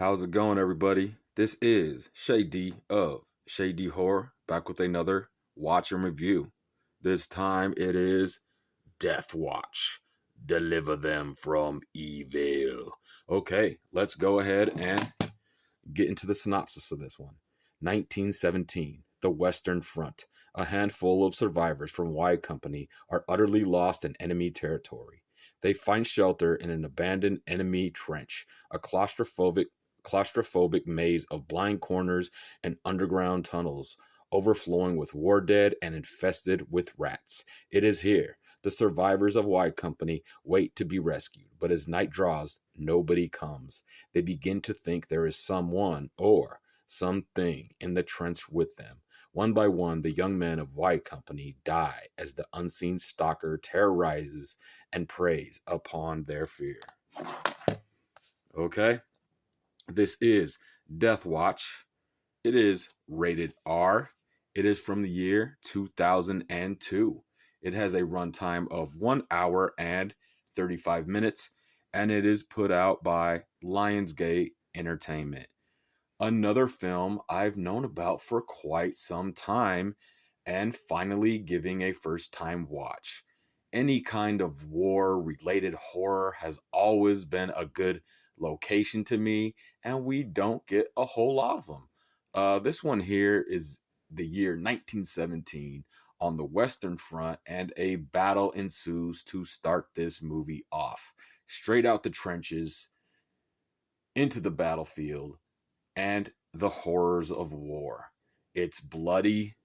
How's it going, everybody? This is Shady of Shady Horror, back with another watch and review. This time it is Deathwatch. Deliver them from evil. Okay, let's go ahead and get into the synopsis of this one. 1917, the Western Front. A handful of survivors from Y Company are utterly lost in enemy territory. They find shelter in an abandoned enemy trench, a claustrophobic maze of blind corners and underground tunnels, overflowing with war dead and infested with rats. It is here the survivors of Y Company wait to be rescued, but as night draws, nobody comes. They begin to think there is someone or something in the trench with them. One by one, the young men of Y Company die as the unseen stalker terrorizes and preys upon their fear. Okay, this is Death Watch. It is rated R. It is from the year 2002. It has a runtime of 1 hour and 35 minutes, and it is put out by Lionsgate Entertainment. Another film I've known about for quite some time and finally giving a first time watch. Any kind of war related horror has always been a good location to me, and we don't get a whole lot of them. This one here is the year 1917 on the Western Front, and a battle ensues to start this movie off. Straight out the trenches, into the battlefield, and the horrors of war. It's bloody,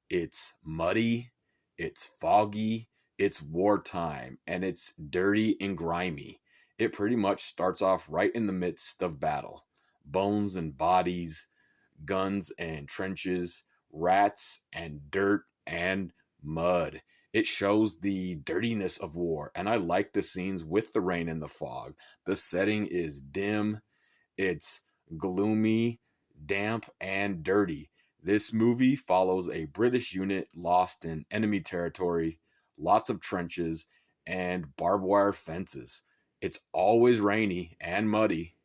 it's muddy, it's foggy, it's wartime, and it's dirty and grimy. It pretty much starts off right in the midst of battle. Bones and bodies, guns and trenches, rats and dirt and mud. It shows the dirtiness of war, and I like the scenes with the rain and the fog. The setting is dim, it's gloomy, damp, and dirty. This movie follows a British unit lost in enemy territory, lots of trenches, and barbed wire fences. It's always rainy and muddy.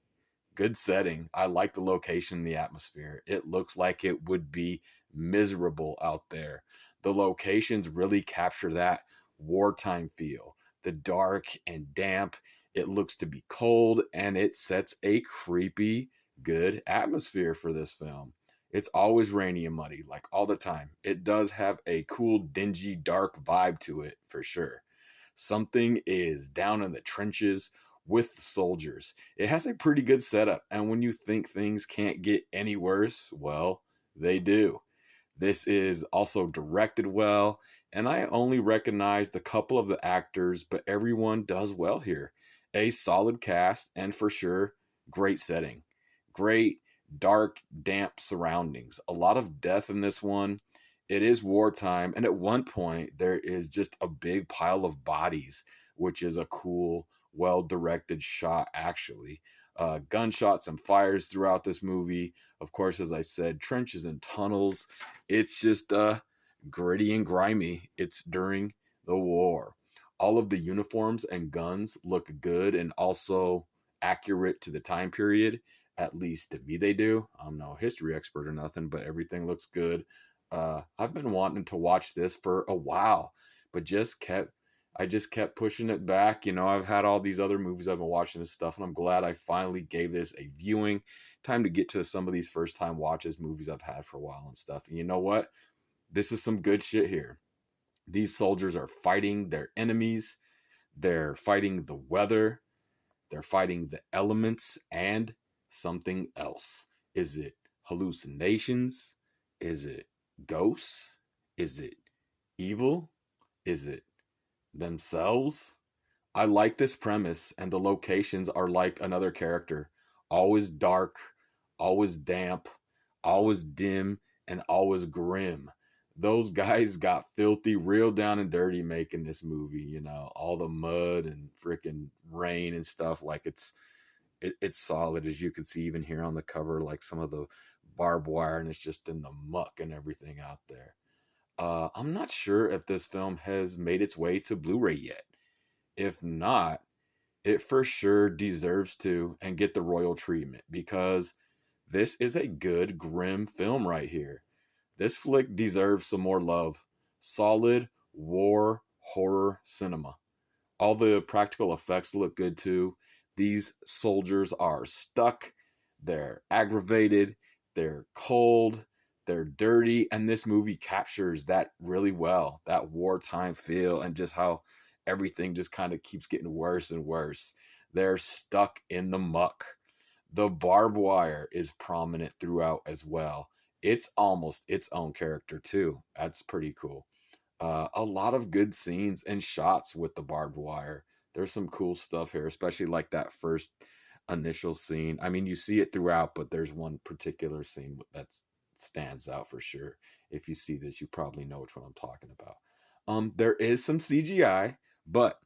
Good setting. I like the location and the atmosphere. It looks like it would be miserable out there. The locations really capture that wartime feel. The dark and damp. It looks to be cold, and it sets a creepy, good atmosphere for this film. It's always rainy and muddy, like all the time. It does have a cool, dingy, dark vibe to it, for sure. Something is down in the trenches with the soldiers. It has a pretty good setup, and when you think things can't get any worse, well, they do. This is also directed well, and I only recognized a couple of the actors, but everyone does well here. A solid cast, and for sure, great setting. Great, dark, damp surroundings. A lot of death in this one. It is wartime, and at one point, there is just a big pile of bodies, which is a cool, well directed shot, actually. Gunshots and fires throughout this movie. Of course, as I said, trenches and tunnels. It's just gritty and grimy. It's during the war. All of the uniforms and guns look good and also accurate to the time period. At least to me, they do. I'm no history expert or nothing, but everything looks good. I've been wanting to watch this for a while, but I just kept pushing it back. You know, I've had all these other movies I've been watching this stuff, and I'm glad I finally gave this a viewing. Time to get to some of these first time watches, movies I've had for a while and stuff. And you know what? This is some good shit here. These soldiers are fighting their enemies, they're fighting the weather, they're fighting the elements, and something else. Is it hallucinations? Is it ghosts? Is it evil? Is it themselves? I like this premise, and the locations are like another character. Always dark, always damp, always dim, and always grim. Those guys got filthy, real down and dirty making this movie. You know, all the mud and freaking rain and stuff. Like it's solid, as you can see even here on the cover. Like some of the barbed wire, and it's just in the muck and everything out there. I'm not sure if this film has made its way to Blu-ray yet. If not, it for sure deserves to and get the royal treatment because this is a good grim film right here. This flick deserves some more love. Solid war horror cinema. All the practical effects look good too. These soldiers are stuck, they're aggravated, they're cold, they're dirty, and this movie captures that really well. That wartime feel and just how everything just kind of keeps getting worse and worse. They're stuck in the muck. The barbed wire is prominent throughout as well. It's almost its own character too. That's pretty cool. A lot of good scenes and shots with the barbed wire. There's some cool stuff here, especially like that first initial scene. I mean, you see it throughout, but there's one particular scene that stands out for sure. If you see this, you probably know which one I'm talking about. There is some CGI, but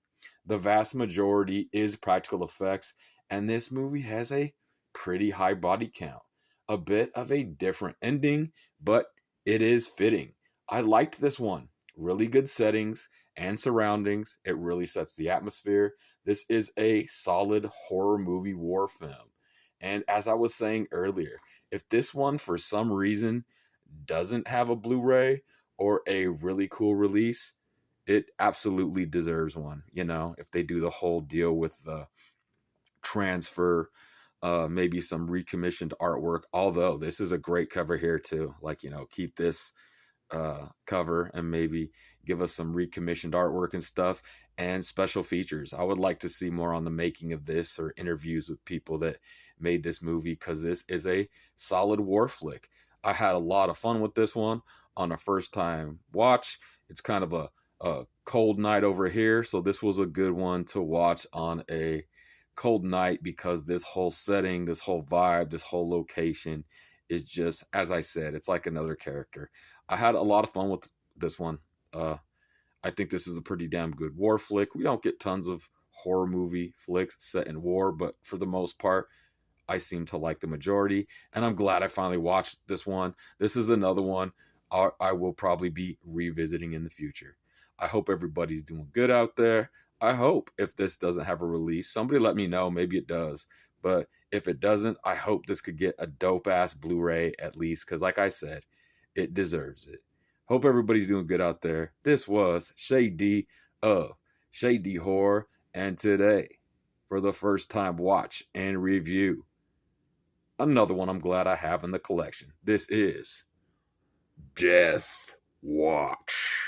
the vast majority is practical effects, and this movie has a pretty high body count. A bit of a different ending, but it is fitting. I liked this one. Really good settings and surroundings. It really sets the atmosphere. This is a solid horror movie war film. And as I was saying earlier, if this one for some reason doesn't have a Blu-ray or a really cool release, it absolutely deserves one. You know, if they do the whole deal with the transfer, maybe some recommissioned artwork. Although this is a great cover here too. Like, you know, keep this cover and maybe give us some recommissioned artwork and stuff and special features. I would like to see more on the making of this or interviews with people that made this movie because this is a solid war flick. I had a lot of fun with this one on a first time watch. It's kind of a cold night over here, so this was a good one to watch on a cold night because this whole setting, this whole vibe, this whole location is just, as I said, it's like another character. I had a lot of fun with this one. I think this is a pretty damn good war flick. We don't get tons of horror movie flicks set in war, but for the most part, I seem to like the majority, and I'm glad I finally watched this one. This is another one I will probably be revisiting in the future. I hope everybody's doing good out there. I hope if this doesn't have a release, somebody let me know. Maybe it does. But if it doesn't, I hope this could get a dope ass Blu ray at least. Because, like I said, it deserves it. Hope everybody's doing good out there. This was Shady of Shady Horror. And today, for the first time, watch and review another one I'm glad I have in the collection. This is Death Watch.